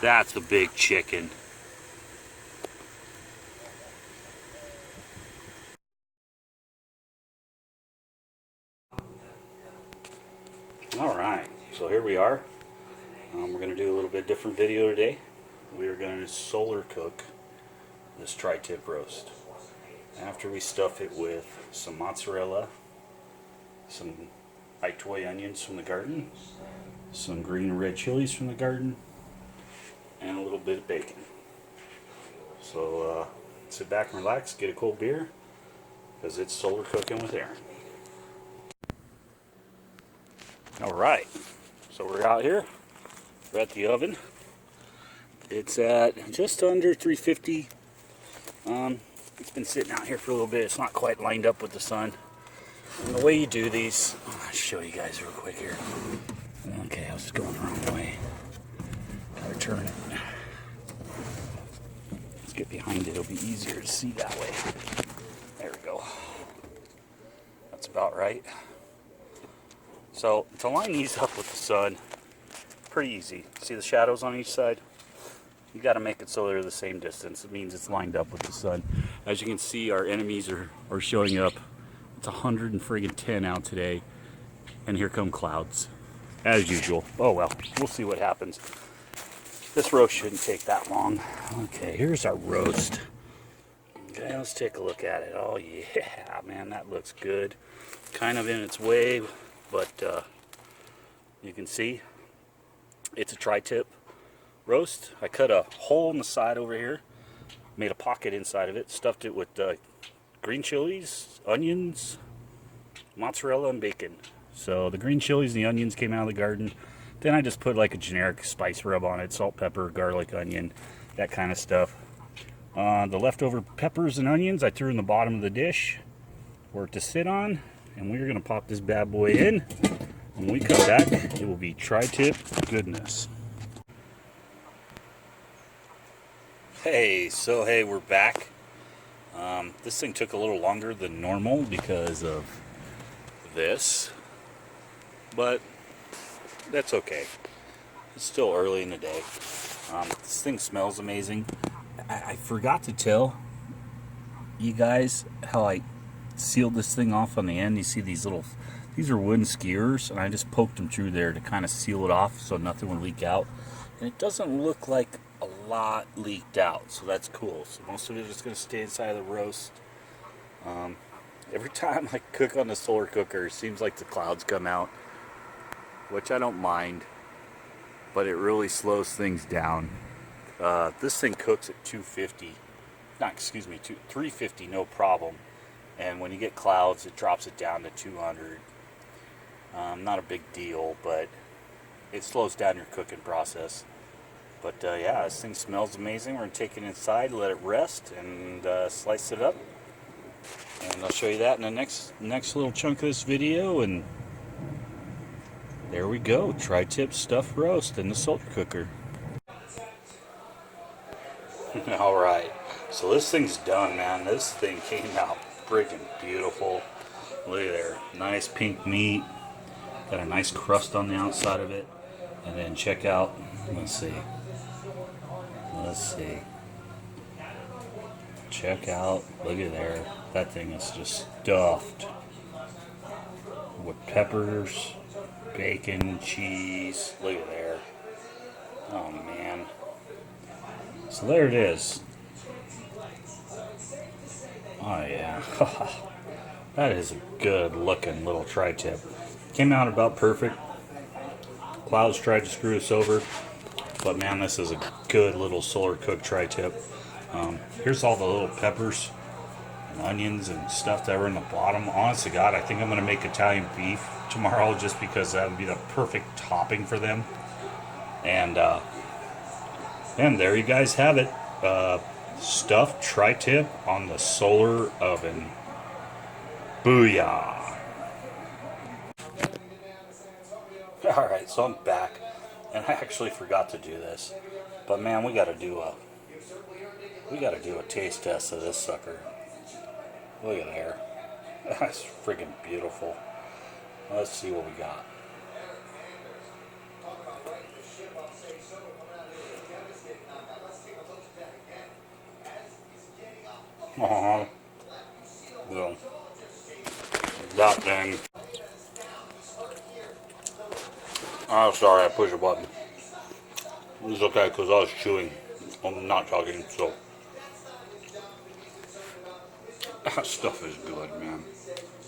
That's the big chicken. Alright, so here we are. We're going to do a little bit different video today. We are going to solar cook this tri-tip roast. After we stuff it with some mozzarella, some iiotoi onions from the garden, some green and red chilies from the garden, and a little bit of bacon. So sit back and relax, get a cold beer, because it's solar cooking with Aaron. Alright, so we're out here, we're at the oven. It's at just under 350. It's been sitting out here for a little bit. It's not quite lined up with the sun. And the way you do these, I'll show you guys real quick here. Okay, I was just going the wrong way. Gotta turn it. Let's get behind it. It'll be easier to see that way. There we go. That's about right. So to line these up with the sun, pretty easy. See the shadows on each side? You got to make it so they're the same distance. It means it's lined up with the sun. As you can see, our enemies are showing up. It's 110 out today, and here come clouds, as usual. Oh well, we'll see what happens. This roast shouldn't take that long. Okay, here's our roast. Okay, let's take a look at it. Oh yeah, man, that looks good. Kind of in its way, but you can see it's a tri-tip roast. I cut a hole in the side over here, made a pocket inside of it, stuffed it with green chilies, onions, mozzarella, and bacon. So the green chilies and the onions came out of the garden. Then I just put like a generic spice rub on it, salt, pepper, garlic, onion, that kind of stuff. The leftover peppers and onions I threw in the bottom of the dish for it to sit on, and we're going to pop this bad boy in. When we come back, it will be tri-tip goodness. Hey, we're back. This thing took a little longer than normal because of this, but that's okay. It's still early in the day. This thing smells amazing. I forgot to tell you guys how I sealed this thing off on the end. You see these are wooden skewers, and I just poked them through there to kind of seal it off so nothing would leak out. And it doesn't look like a lot leaked out, so that's cool. So most of it is going to stay inside of the roast. Every time I cook on the solar cooker, it seems like the clouds come out, which I don't mind, but it really slows things down. This thing cooks at 350, no problem. And when you get clouds, it drops it down to 200. Not a big deal, but it slows down your cooking process. But yeah, this thing smells amazing. We're going to take it inside, let it rest, and slice it up. And I'll show you that in the next little chunk of this video. And there we go, tri-tip stuffed roast in the solar cooker. Alright, so this thing's done, man. This thing came out freaking beautiful. Look at there, nice pink meat. Got a nice crust on the outside of it. And then check out, let's see. Check out, look at there. That thing is just stuffed with peppers, bacon, cheese. Look at there. Oh man. So there it is. Oh yeah. That is a good looking little tri-tip. Came out about perfect. Clouds tried to screw us over, but man, this is a good little solar cooked tri-tip. Here's all the little peppers and onions and stuff that were in the bottom. Honest to God, I think I'm going to make Italian beef tomorrow just because that would be the perfect topping for them. And there you guys have it. Stuffed tri-tip on the solar oven. Booyah! Alright, so I'm back, and I actually forgot to do this, but man, we gotta do a taste test of this sucker. Look at there. That's freaking beautiful. Let's see what we got. Uh-huh. Well, that thing. Oh, sorry, I pushed a button. It's okay, because I was chewing. I'm not talking, so. That stuff is good, man.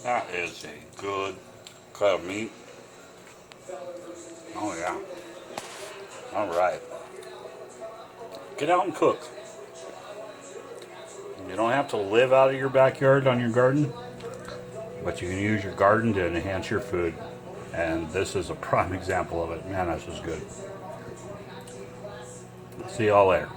That is a good cut of meat. Oh, yeah. All right. Get out and cook. You don't have to live out of your backyard on your garden, but you can use your garden to enhance your food. And this is a prime example of it. Man, this is good. See y'all later.